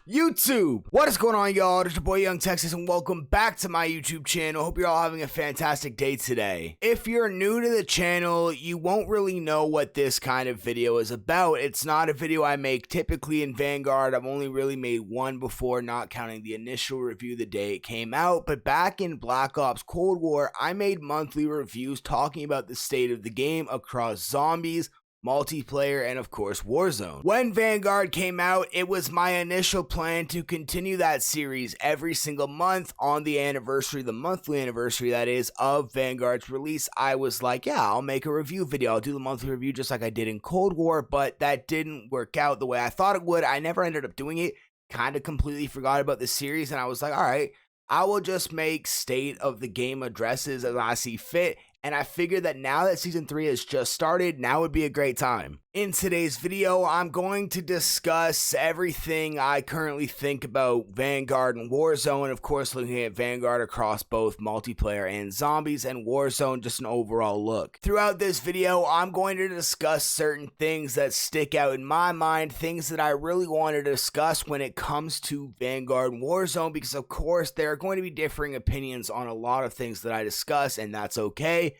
YouTube, what is going on, y'all? It's your boy Young Texas and welcome back to my YouTube channel. Hope you're all having a fantastic day today. If you're new to the channel, you won't really know what this kind of video is about. It's not a video I make typically in Vanguard. I've only really made one before, not counting the initial review the day it came out. But back in Black Ops Cold War, I made monthly reviews talking about the state of the game across zombies, multiplayer, and of course Warzone. When Vanguard came out, it was my initial plan to continue that series every single month on the anniversary, the monthly anniversary that is, of Vanguard's release. I was like, yeah, I'll make a review video. I'll do the monthly review just like I did in Cold War, but that didn't work out the way I thought it would. I never ended up doing it. Kind of completely forgot about the series, and I was like, all right, I will just make state of the game addresses as I see fit. And I figured that now that Season 3 has just started, now would be a great time. In today's video, I'm going to discuss everything I currently think about Vanguard and Warzone. Of course, looking at Vanguard across both multiplayer and zombies, and Warzone, just an overall look. Throughout this video, I'm going to discuss certain things that stick out in my mind, things that I really want to discuss when it comes to Vanguard and Warzone, because of course, there are going to be differing opinions on a lot of things that I discuss, and that's okay.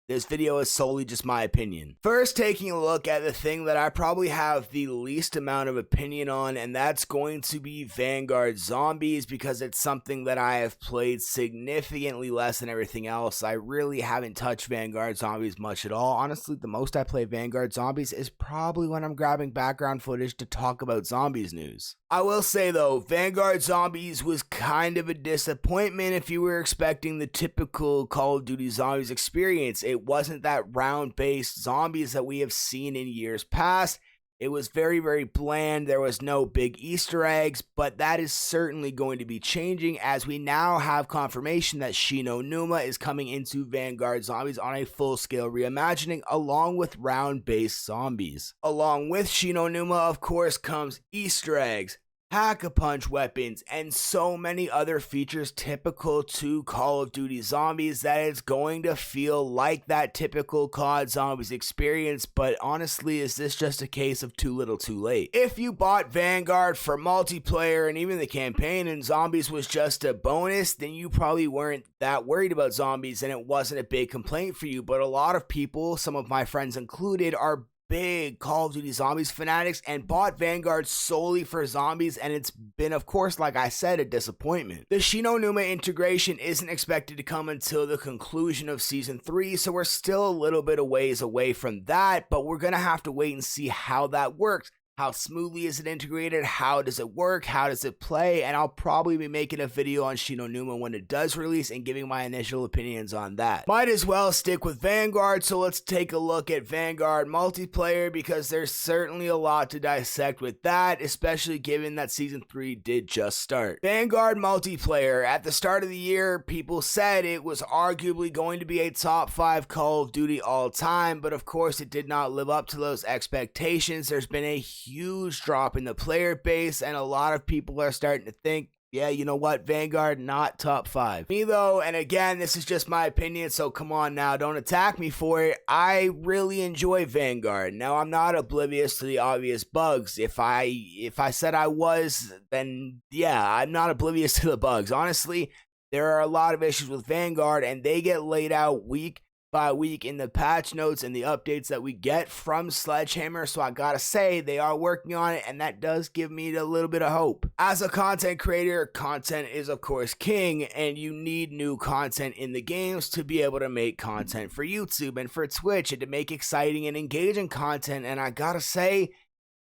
This video is solely just my opinion. First, taking a look at the thing that I probably have the least amount of opinion on, and that's going to be Vanguard Zombies, because it's something that I have played significantly less than everything else. I really haven't touched Vanguard Zombies much at all. Honestly, the most I play Vanguard Zombies is probably when I'm grabbing background footage to talk about zombies news. I will say though, Vanguard Zombies was kind of a disappointment if you were expecting the typical Call of Duty Zombies experience. It wasn't that round-based zombies that we have seen in years past. It was very, very bland. There was no big Easter eggs, but that is certainly going to be changing as we now have confirmation that Shino Numa is coming into Vanguard Zombies on a full-scale reimagining along with round-based zombies. Along with Shino Numa, of course, comes Easter eggs, Hack-a-Punch weapons, and so many other features typical to Call of Duty Zombies that it's going to feel like that typical COD Zombies experience. But honestly, is this just a case of too little too late? If you bought Vanguard for multiplayer and even the campaign and Zombies was just a bonus, then you probably weren't that worried about Zombies and it wasn't a big complaint for you. But a lot of people, some of my friends included, are big Call of Duty Zombies fanatics and bought Vanguard solely for zombies, and it's been, of course, like I said, a disappointment. The Shino Numa integration isn't expected to come until the conclusion of Season 3, so we're still a little bit of ways away from that, but we're gonna have to wait and see how that works. How smoothly is it integrated? How does it work? How does it play? And I'll probably be making a video on Shino Numa when it does release and giving my initial opinions on that. Might as well stick with Vanguard, so let's take a look at Vanguard multiplayer, because there's certainly a lot to dissect with that, especially given that Season 3 did just start. Vanguard multiplayer, at the start of the year, people said it was arguably going to be a top 5 Call of Duty all time, but of course it did not live up to those expectations. There's been a huge drop in the player base, and a lot of people are starting to think, yeah, you know what, Vanguard not top 5. Me though, and again, this is just my opinion, so come on now, don't attack me for it. I really enjoy Vanguard. Now, I'm not oblivious to the obvious bugs. If I said I was, then yeah, I'm not oblivious to the bugs. Honestly, there are a lot of issues with Vanguard, and they get laid out week by week in the patch notes and the updates that we get from Sledgehammer, so I gotta say they are working on it, and that does give me a little bit of hope. As a content creator, content is of course king, and you need new content in the games to be able to make content for YouTube and for Twitch and to make exciting and engaging content, and I gotta say,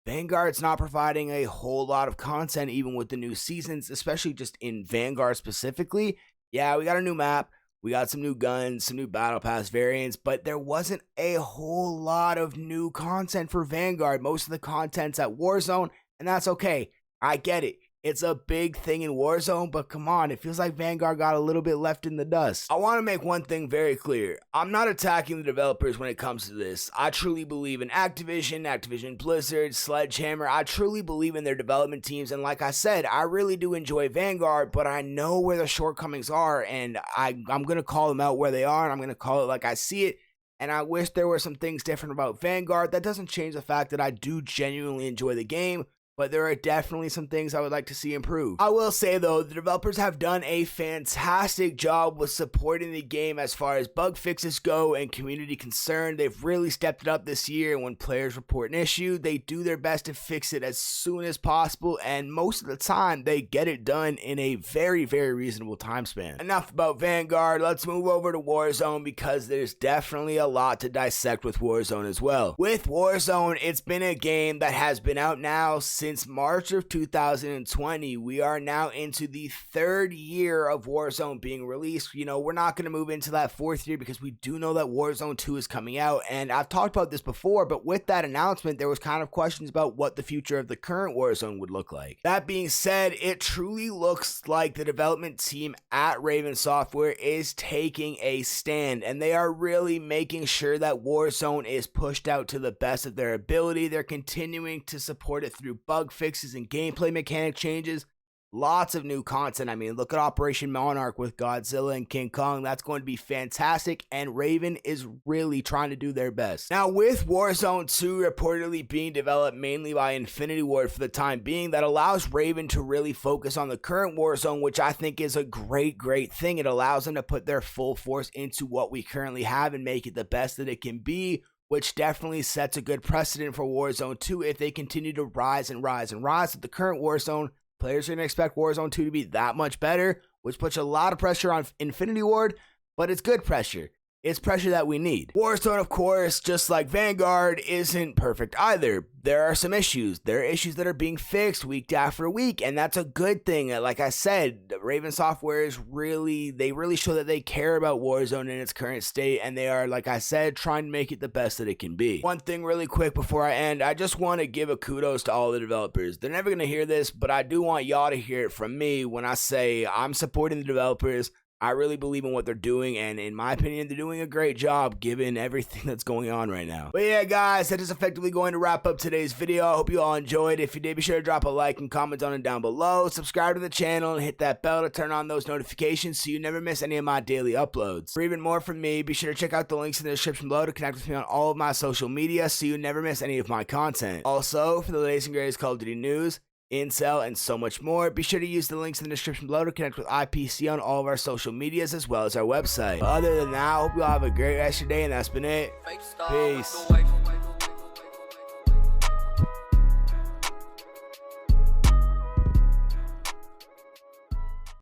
Vanguard's not providing a whole lot of content even with the new seasons, especially just in Vanguard specifically. Yeah, we got a new map, we got some new guns, some new battle pass variants, but there wasn't a whole lot of new content for Vanguard. Most of the content's at Warzone, and that's okay. I get it. It's a big thing in Warzone, but come on, it feels like Vanguard got a little bit left in the dust. I want to make one thing very clear. I'm not attacking the developers when it comes to this. I truly believe in Activision Blizzard, Sledgehammer. I truly believe in their development teams, and like I said, I really do enjoy Vanguard, but I know where the shortcomings are, and I'm going to call them out where they are, and I'm going to call it like I see it. And I wish there were some things different about Vanguard. That doesn't change the fact that I do genuinely enjoy the game. but there are definitely some things I would like to see improved. I will say though, the developers have done a fantastic job with supporting the game as far as bug fixes go and community concern. They've really stepped it up this year, and when players report an issue, they do their best to fix it as soon as possible, and most of the time they get it done in a very reasonable time span. Enough about Vanguard, let's move over to Warzone, because there's definitely a lot to dissect with Warzone as well. With Warzone, it's been a game that has been out now since March of 2020. We are now into the 3rd year of Warzone being released. You know, we're not going to move into that 4th year because we do know that Warzone 2 is coming out, and I've talked about this before, but with that announcement, there was kind of questions about what the future of the current Warzone would look like. That being said, it truly looks like the development team at Raven Software is taking a stand, and they are really making sure that Warzone is pushed out to the best of their ability. They're continuing to support it through bug fixes and gameplay mechanic changes. Lots of new content. I mean, look at Operation Monarch with Godzilla and King Kong. That's going to be fantastic, and Raven is really trying to do their best. Now, with Warzone 2 reportedly being developed mainly by Infinity Ward for the time being, that allows Raven to really focus on the current Warzone, which I think is a great thing. It allows them to put their full force into what we currently have and make it the best that it can be, which definitely sets a good precedent for Warzone 2 if they continue to rise with the current Warzone. Players are going to expect Warzone 2 to be that much better, which puts a lot of pressure on Infinity Ward, but it's good pressure. It's pressure that we need. Warzone, of course, just like Vanguard, isn't perfect either. There are some issues. There are issues that are being fixed week after week, and that's a good thing. Like I said, Raven Software is really show that they care about Warzone in its current state, and they are, like I said, trying to make it the best that it can be. One thing really quick before I end, I just want to give a kudos to all the developers. They're never going to hear this, but I do want y'all to hear it from me when I say I'm supporting the developers. I really believe in what they're doing, and in my opinion, they're doing a great job given everything that's going on right now. But yeah, guys, that is effectively going to wrap up today's video. I hope you all enjoyed. If you did, be sure to drop a like and comment on it down below. Subscribe to the channel and hit that bell to turn on those notifications so you never miss any of my daily uploads. For even more from me, be sure to check out the links in the description below to connect with me on all of my social media so you never miss any of my content. Also, for the latest and greatest Call of Duty news, Intel, and so much more, be sure to use the links in the description below to connect with IPC on all of our social medias as well as our website. But other than that, I hope you all have a great rest of your day, and that's been it. Peace.